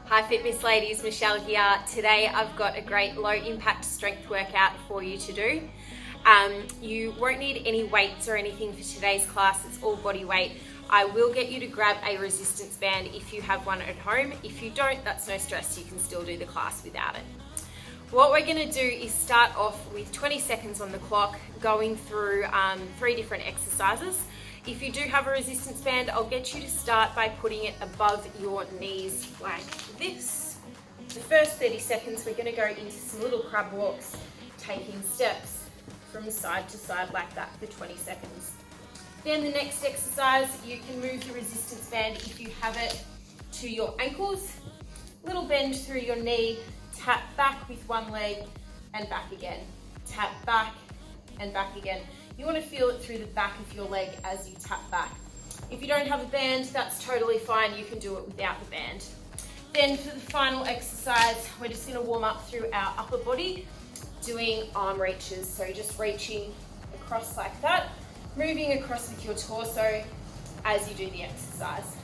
Hi Fitness ladies, Michelle here. Today I've got a great low impact strength workout for you to do. You won't need any weights or anything for today's class, it's all body weight. I will get you to grab a resistance band if you have one at home. If you don't, that's no stress, you can still do the class without it. What we're going to do is start off with 20 seconds on the clock, going through 3 different exercises. If you do have a resistance band, I'll get you to start by putting it above your knees like this. The first 30 seconds, we're going to go into some little crab walks, taking steps from side to side like that for 20 seconds. Then the next exercise, you can move the resistance band if you have it to your ankles. Little bend through your knee, tap back with one leg and back again. Tap back and back again. You want to feel it through the back of your leg as you tap back. If you don't have a band, that's totally fine. You can do it without the band. Then for the final exercise, we're just going to warm up through our upper body, doing arm reaches. So just reaching across like that, moving across with your torso as you do the exercise.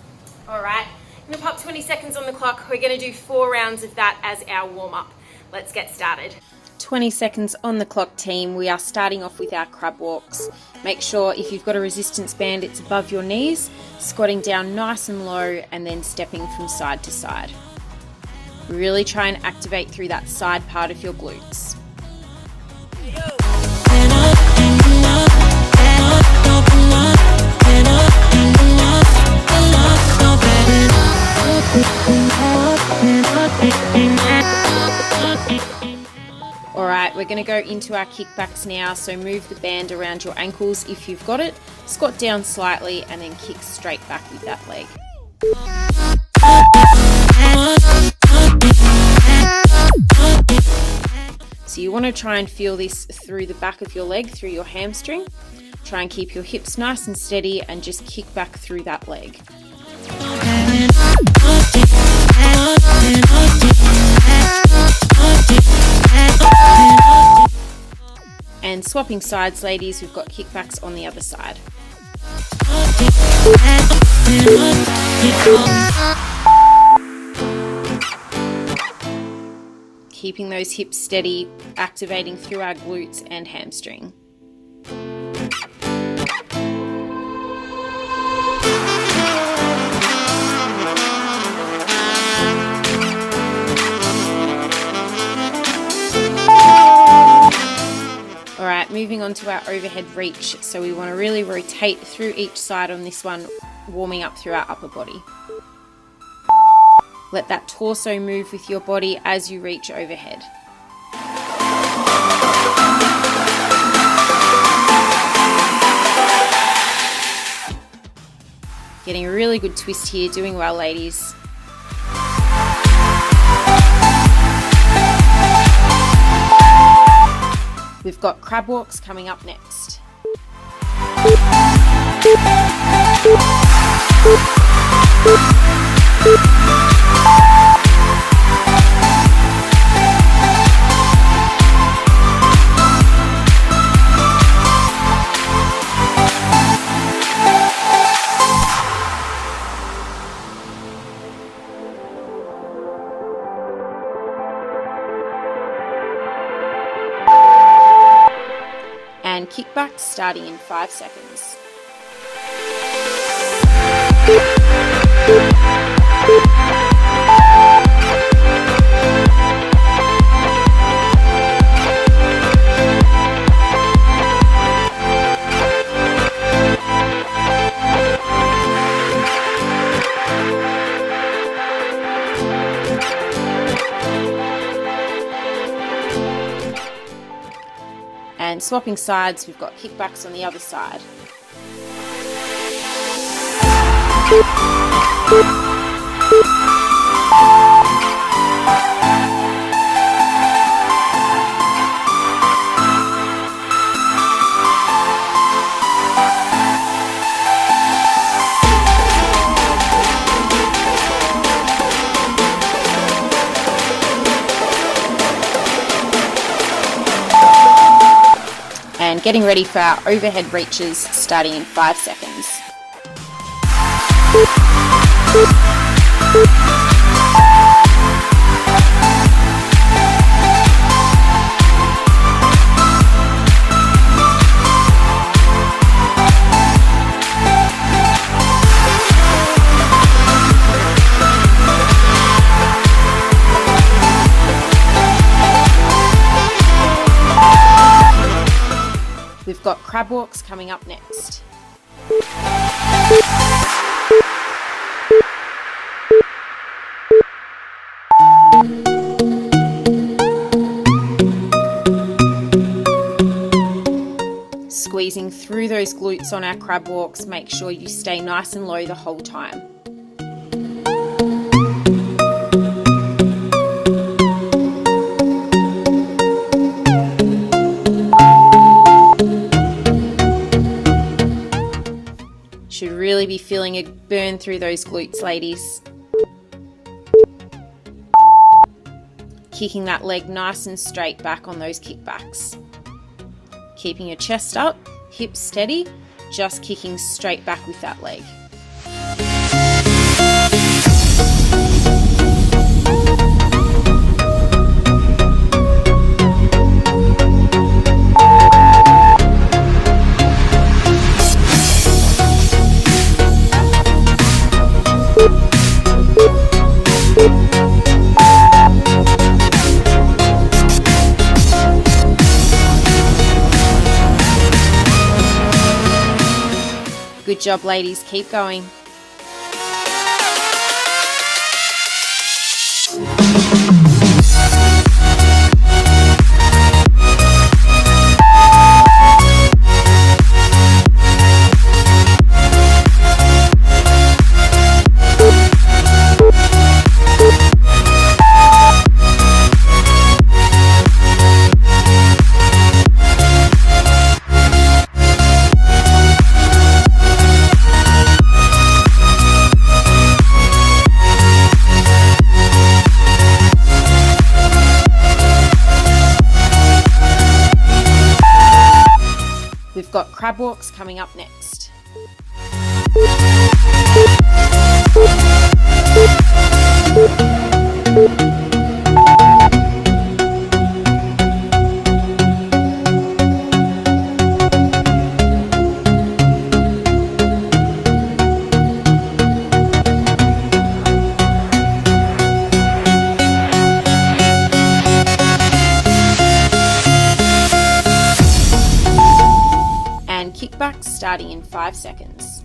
All right, I'm going to pop 20 seconds on the clock. We're going to do 4 rounds of that as our warm up. Let's get started. 20 seconds on the clock, team. We are starting off with our crab walks. Make sure if you've got a resistance band, it's above your knees, squatting down nice and low and then stepping from side to side. Really try and activate through that side part of your glutes. Alright, we're going to go into our kickbacks now, so move the band around your ankles if you've got it, squat down slightly and then kick straight back with that leg. So you want to try and feel this through the back of your leg, through your hamstring. Try and keep your hips nice and steady and just kick back through that leg. And swapping sides, ladies, we've got kickbacks on the other side. Keeping those hips steady, activating through our glutes and hamstring. Alright, moving on to our overhead reach. So we want to really rotate through each side on this one, warming up through our upper body. Let that torso move with your body as you reach overhead. Getting a really good twist here, doing well, ladies. We've got crab walks coming up next. And kickbacks starting in 5 seconds. And swapping sides, we've got kickbacks on the other side. And getting ready for our overhead reaches starting in 5 seconds. We've got crab walks coming up next. Squeezing through those glutes on our crab walks, make sure you stay nice and low the whole time. Should really be feeling a burn through those glutes, ladies. Kicking that leg nice and straight back on those kickbacks. Keeping your chest up, hips steady, just kicking straight back with that leg. Good job, ladies. Keep going. We've got crab walks coming up next. Kickbacks starting in 5 seconds.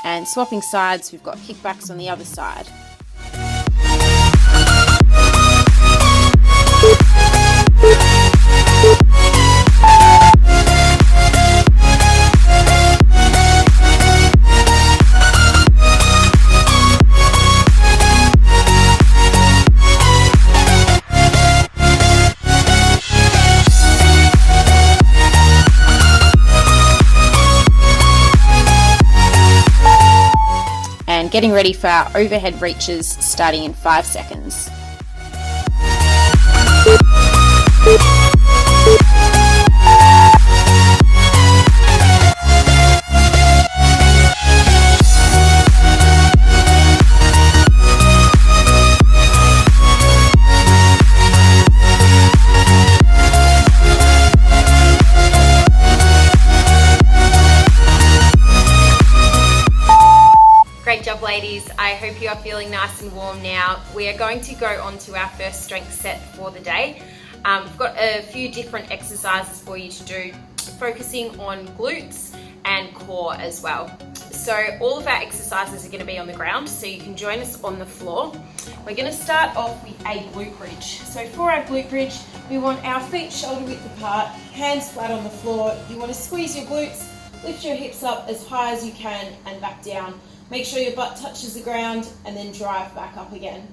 And swapping sides, we've got kickbacks on the other side. And getting ready for our overhead reaches starting in 5 seconds. Great job, ladies. I hope you are feeling nice and warm now. We are going to go on to our first strength set for the day. We've got a few different exercises for you to do, focusing on glutes and core as well. So all of our exercises are going to be on the ground, so you can join us on the floor. We're going to start off with a glute bridge. So for our glute bridge, we want our feet shoulder width apart, hands flat on the floor. You want to squeeze your glutes, lift your hips up as high as you can and back down. Make sure your butt touches the ground and then drive back up again.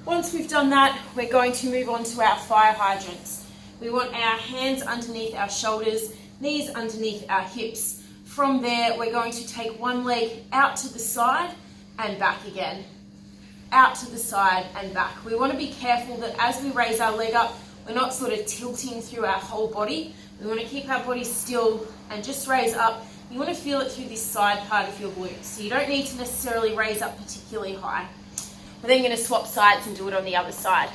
Once we've done that, we're going to move on to our fire hydrants. We want our hands underneath our shoulders, knees underneath our hips. From there, we're going to take one leg out to the side and back again. Out to the side and back. We want to be careful that as we raise our leg up, we're not sort of tilting through our whole body. We want to keep our body still and just raise up. You want to feel it through this side part of your glutes. So you don't need to necessarily raise up particularly high. We're then going to swap sides and do it on the other side.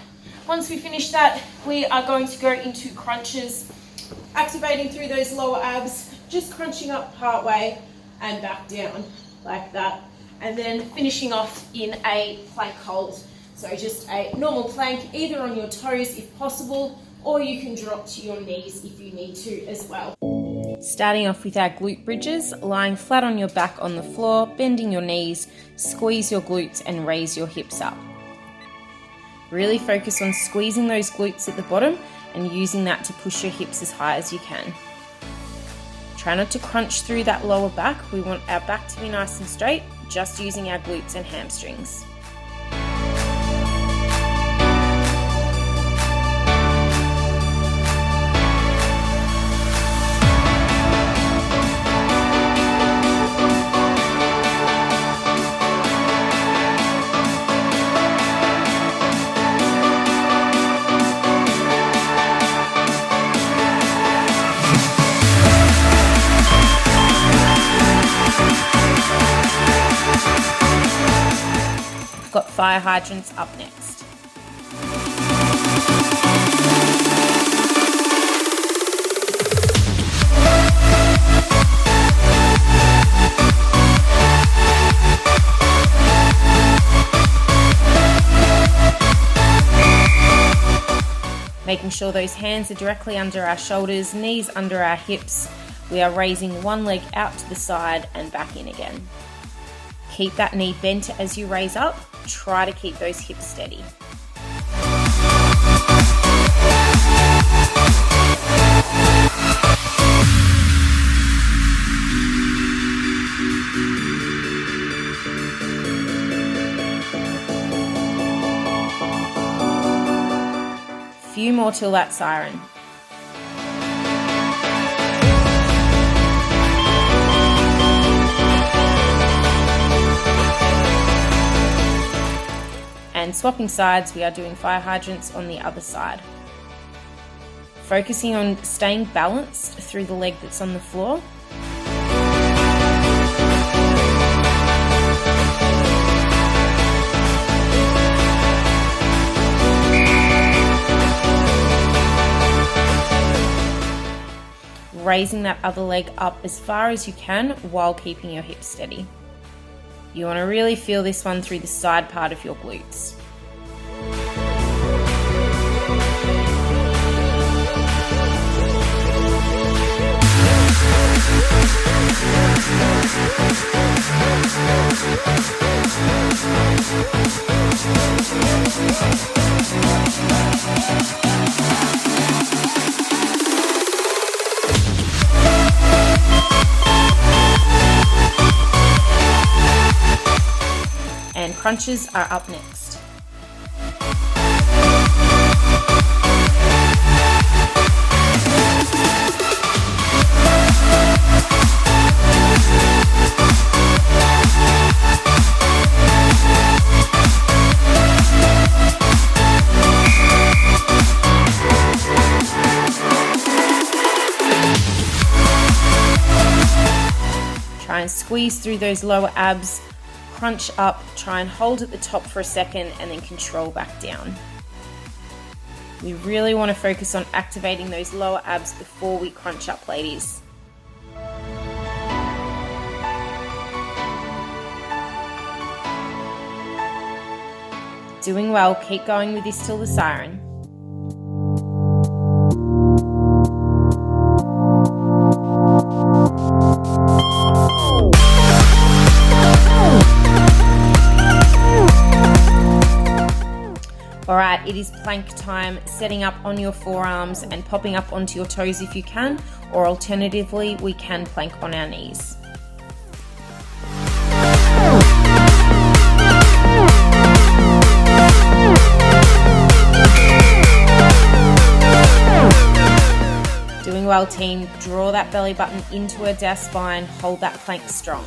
Once we finish that, we are going to go into crunches, activating through those lower abs, just crunching up part way and back down like that. And then finishing off in a plank hold. So just a normal plank, either on your toes if possible, or you can drop to your knees if you need to as well. Starting off with our glute bridges, lying flat on your back on the floor, bending your knees, squeeze your glutes and raise your hips up. Really focus on squeezing those glutes at the bottom and using that to push your hips as high as you can. Try not to crunch through that lower back. We want our back to be nice and straight, just using our glutes and hamstrings. Got fire hydrants up next. Making sure those hands are directly under our shoulders, knees under our hips. We are raising one leg out to the side and back in again. Keep that knee bent as you raise up. Try to keep those hips steady. Few more till that siren. And swapping sides, we are doing fire hydrants on the other side. Focusing on staying balanced through the leg that's on the floor. Raising that other leg up as far as you can while keeping your hips steady. You want to really feel this one through the side part of your glutes. And crunches are up next. Try and squeeze through those lower abs. Crunch up, try and hold at the top for a second and then control back down. We really want to focus on activating those lower abs before we crunch up, ladies. Doing well, keep going with this till the siren. Alright, it is plank time, setting up on your forearms and popping up onto your toes if you can, or alternatively, we can plank on our knees. well, team. Draw that belly button in towards our spine. Hold that plank strong.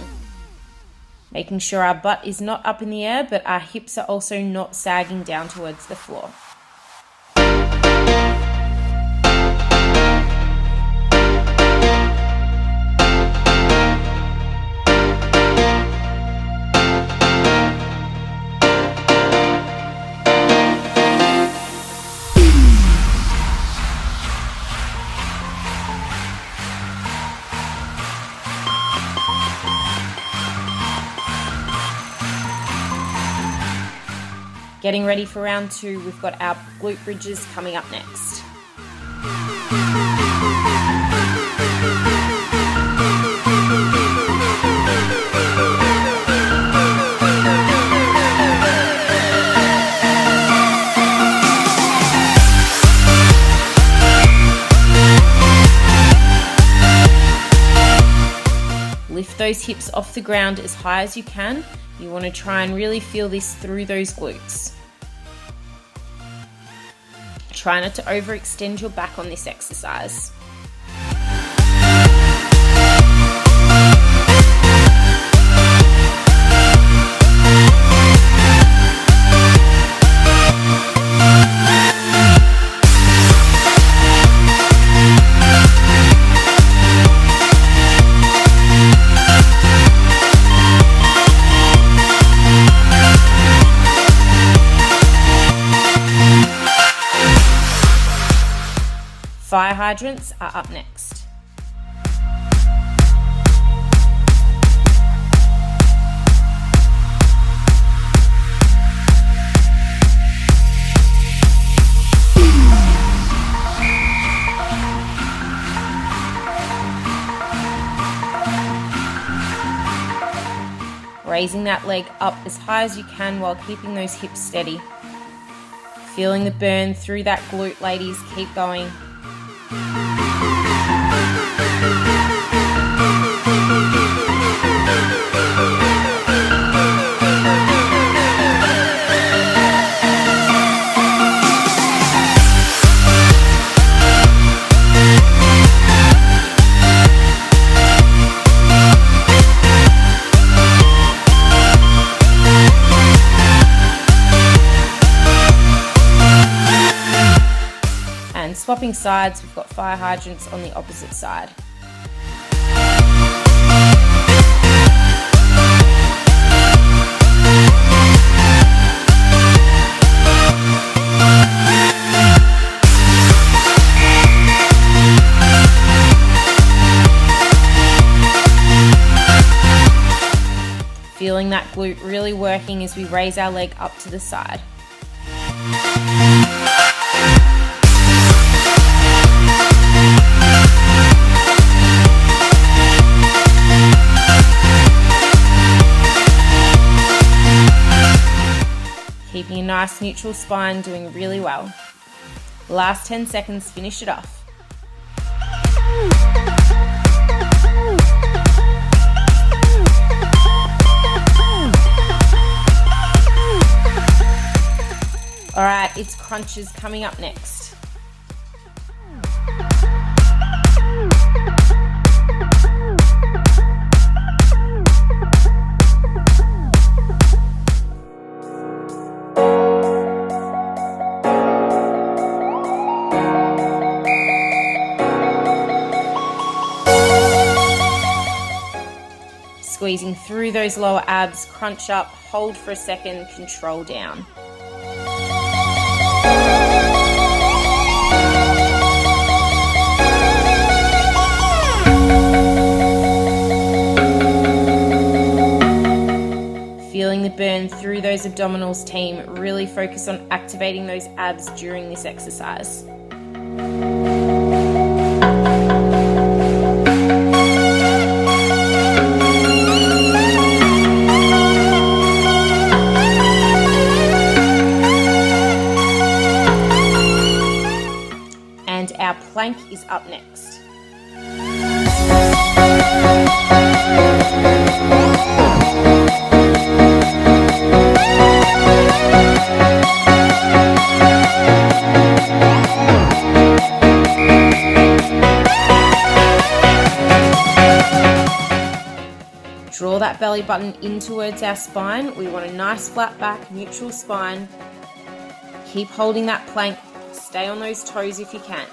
Making sure our butt is not up in the air, but our hips are also not sagging down towards the floor. Getting ready for round 2, we've got our glute bridges coming up next. Lift those hips off the ground as high as you can. You want to try and really feel this through those glutes. Try not to overextend your back on this exercise. Fire hydrants are up next. Raising that leg up as high as you can while keeping those hips steady. Feeling the burn through that glute, ladies. Keep going. Swapping sides, we've got fire hydrants on the opposite side. Feeling that glute really working as we raise our leg up to the side. Keeping a nice neutral spine, doing really well. Last 10 seconds, finish it off. All right, it's crunches coming up next. Squeezing through those lower abs, crunch up, hold for a second, control down. Feeling the burn through those abdominals, team. Really focus on activating those abs during this exercise. And our plank is up next. that belly button in towards our spine. We want a nice flat back, neutral spine. Keep holding that plank. Stay on those toes if you can.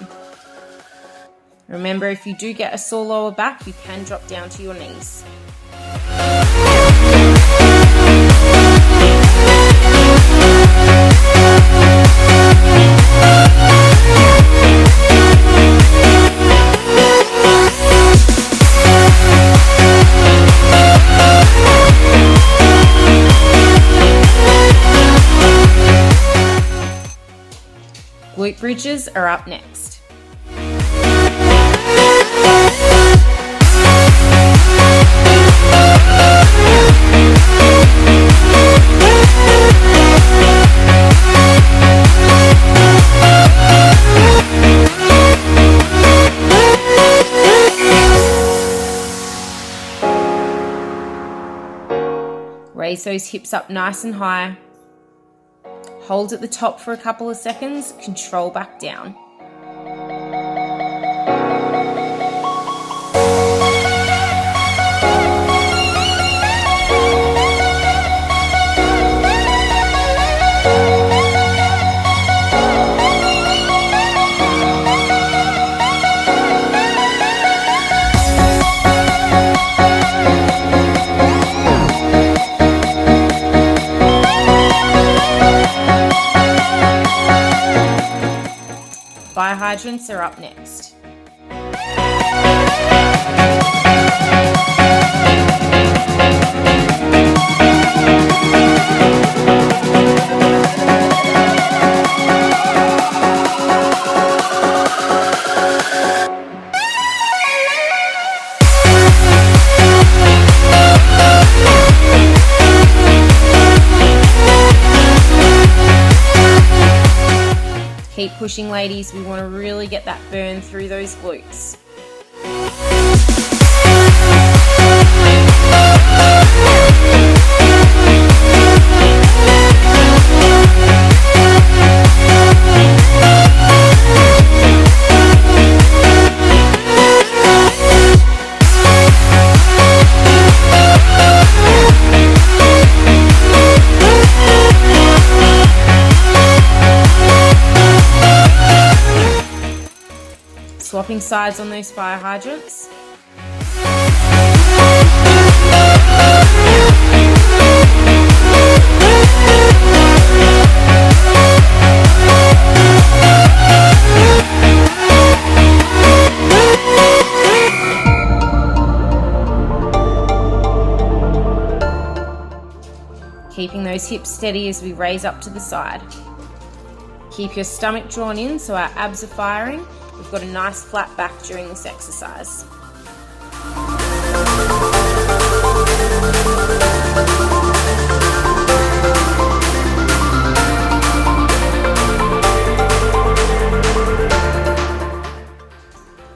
Remember, if you do get a sore lower back, you can drop down to your knees. Glute bridges are up next. Raise those hips up nice and high. Hold at the top for a couple of seconds, control back down. Fire hydrants are up next. Keep pushing, ladies. We want to really get that burn through those glutes. Swapping sides on those fire hydrants. Keeping those hips steady as we raise up to the side. Keep your stomach drawn in so our abs are firing. We've got a nice flat back during this exercise.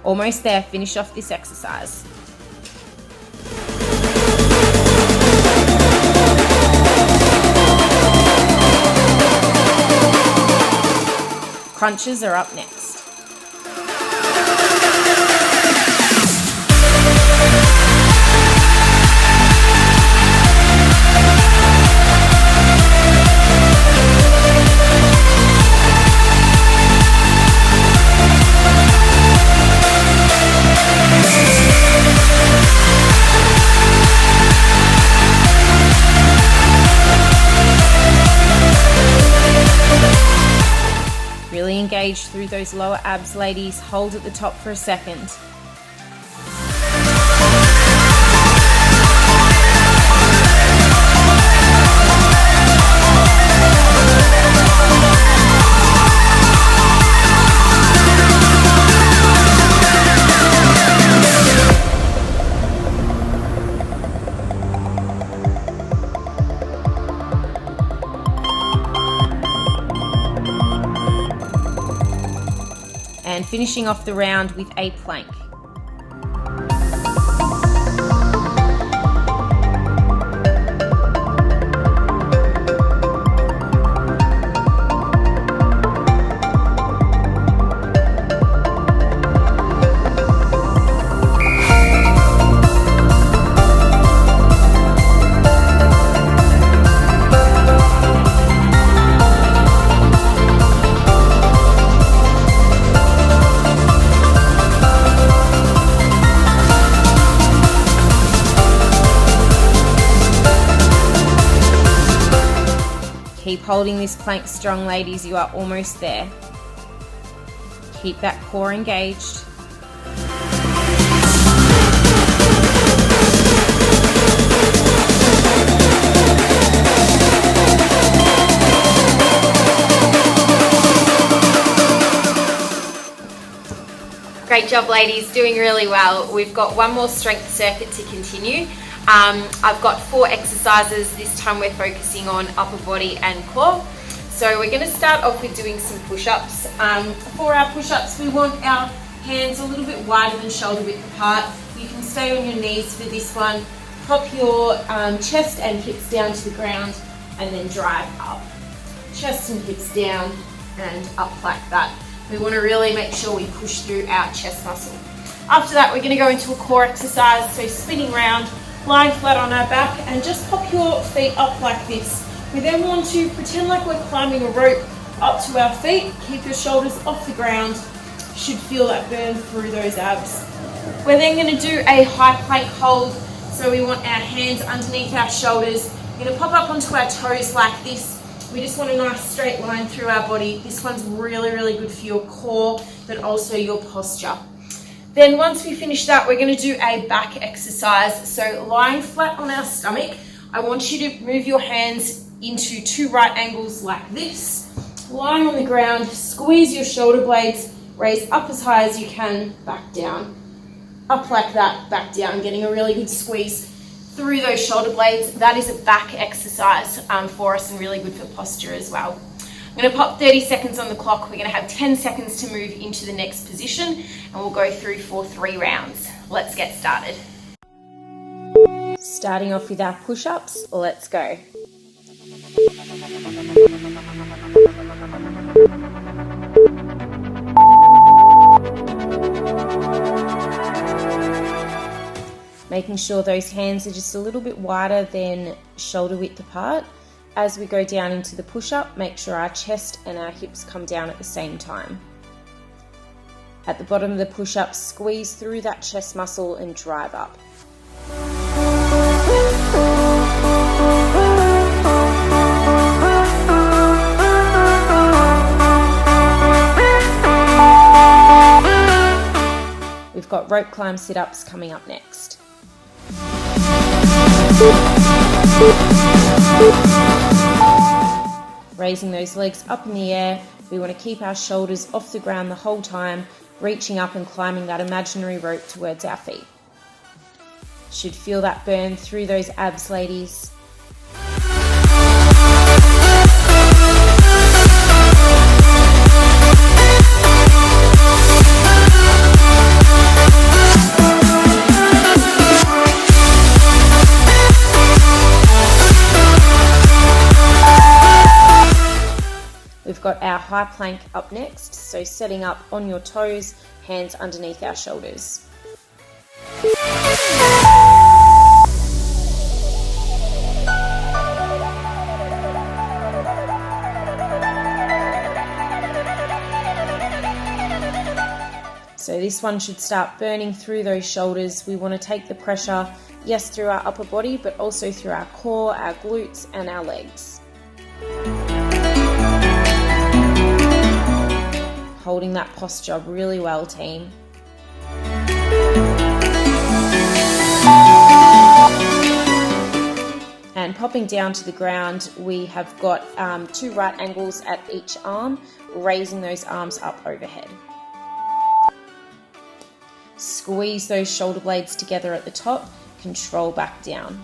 Almost there, finish off this exercise. Crunches are up next. Really engage through those lower abs, ladies. Hold at the top for a second. And finishing off the round with a plank. Keep holding this plank strong, ladies. You are almost there. Keep that core engaged. Great job, ladies, doing really well. We've got one more strength circuit to continue. I've got 4 exercises. This time we're focusing on upper body and core. So we're going to start off with doing some push-ups. For our push-ups, we want our hands a little bit wider than shoulder width apart. You can stay on your knees for this one. Pop your chest and hips down to the ground and then drive up. Chest and hips down and up like that. We want to really make sure we push through our chest muscle. After that, we're going to go into a core exercise, so spinning round, lying flat on our back, and just pop your feet up like this. We then want to pretend like we're climbing a rope up to our feet. Keep your shoulders off the ground. Should feel that burn through those abs. We're then going to do a high plank hold, so we want our hands underneath our shoulders. We're going to pop up onto our toes like this. We just want a nice straight line through our body. This one's really, really good for your core, but also your posture. Then once we finish that, we're going to do a back exercise. So lying flat on our stomach, I want you to move your hands into 2 right angles like this. Lying on the ground, squeeze your shoulder blades, raise up as high as you can, back down. Up like that, back down, getting a really good squeeze through those shoulder blades. That is a back exercise for us and really good for posture as well. I'm going to pop 30 seconds on the clock. We're going to have 10 seconds to move into the next position, and we'll go through for 3 rounds. Let's get started. Starting off with our push-ups, let's go. Making sure those hands are just a little bit wider than shoulder width apart. As we go down into the push-up, make sure our chest and our hips come down at the same time. At the bottom of the push-up, squeeze through that chest muscle and drive up. We've got rope climb sit-ups coming up next. Raising those legs up in the air, we want to keep our shoulders off the ground the whole time, reaching up and climbing that imaginary rope towards our feet. Should feel that burn through those abs, ladies. We've got our high plank up next, so setting up on your toes, hands underneath our shoulders. So this one should start burning through those shoulders. We want to take the pressure, yes, through our upper body, but also through our core, our glutes, and our legs. Holding that posture really well, team. And popping down to the ground, we have got 2 right angles at each arm, raising those arms up overhead. Squeeze those shoulder blades together at the top, control back down.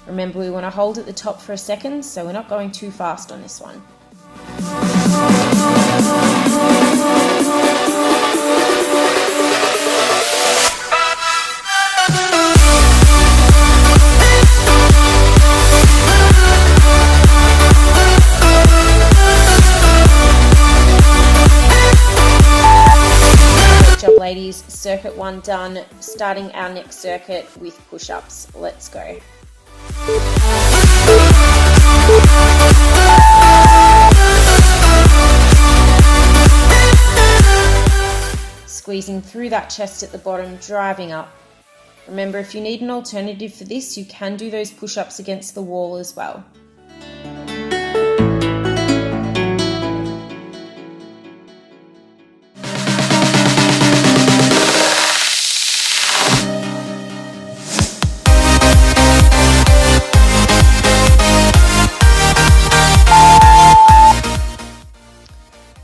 Remember, we want to hold at the top for a second, so we're not going too fast on this one. Good job, ladies. Circuit 1 done. Starting our next circuit with push-ups. Let's go. Squeezing through that chest at the bottom, driving up. Remember, if you need an alternative for this, you can do those push-ups against the wall as well.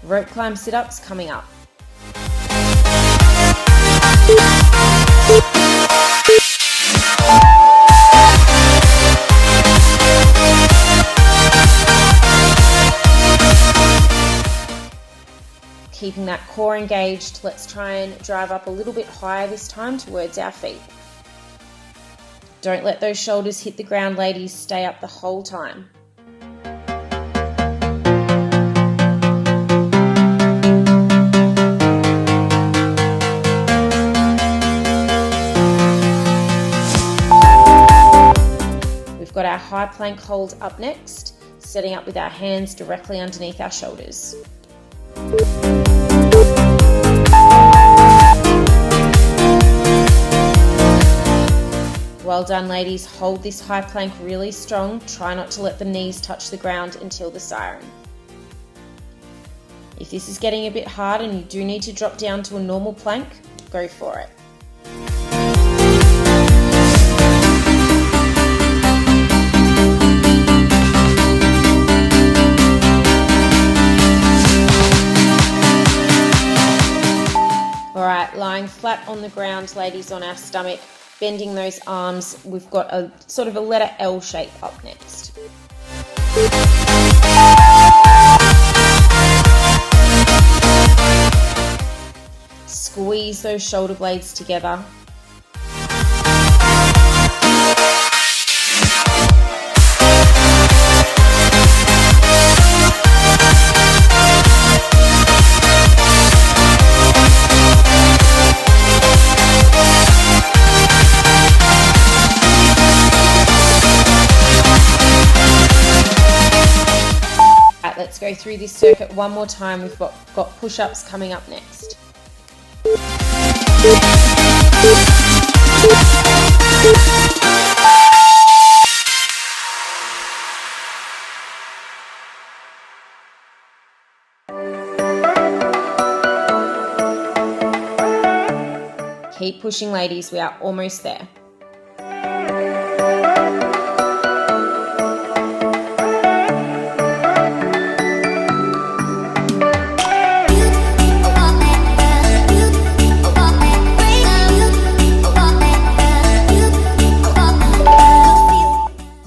Rope climb sit-ups coming up. Keeping that core engaged, let's try and drive up a little bit higher this time towards our feet. Don't let those shoulders hit the ground, ladies. Stay up the whole time. We've got our high plank hold up next, setting up with our hands directly underneath our shoulders. Well done, ladies. Hold this high plank really strong. Try not to let the knees touch the ground until the siren. If this is getting a bit hard and you do need to drop down to a normal plank, go for it. Alright, lying flat on the ground, ladies, on our stomach, bending those arms. We've got a sort of a letter L shape up next. Squeeze those shoulder blades together. Let's go through this circuit one more time. We've got push-ups coming up next. Keep pushing, ladies. We are almost there.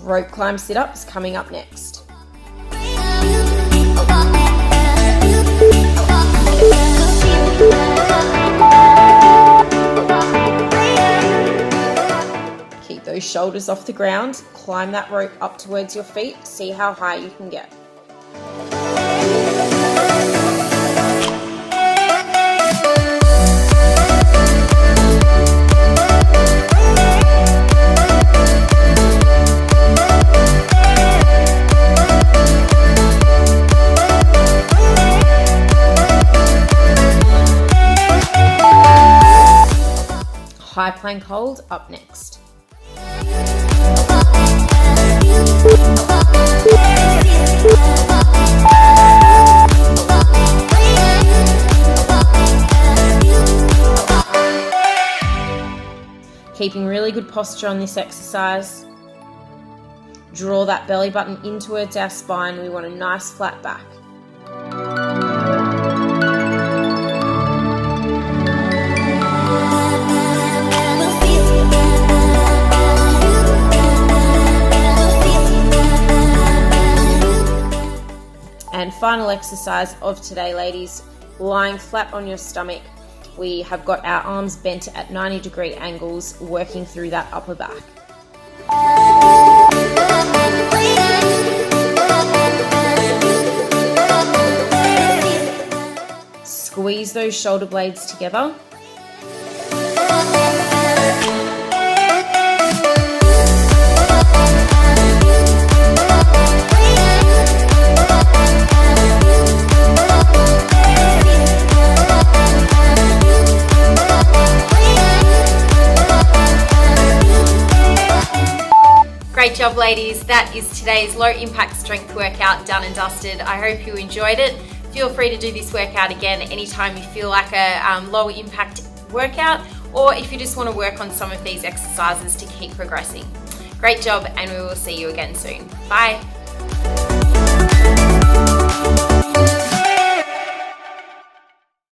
Rope climb sit-ups coming up next. Keep those shoulders off the ground. Climb that rope up towards your feet. See how high you can get. High plank hold up next. Keeping really good posture on this exercise. Draw that belly button in towards our spine. We want a nice flat back. And final exercise of today, ladies, lying flat on your stomach. We have got our arms bent at 90-degree angles, working through that upper back. Squeeze those shoulder blades together. Great job, ladies. That is today's low impact strength workout done and dusted. I hope you enjoyed it. Feel free to do this workout again anytime you feel like a low impact workout, or if you just want to work on some of these exercises to keep progressing. Great job, and we will see you again soon. Bye.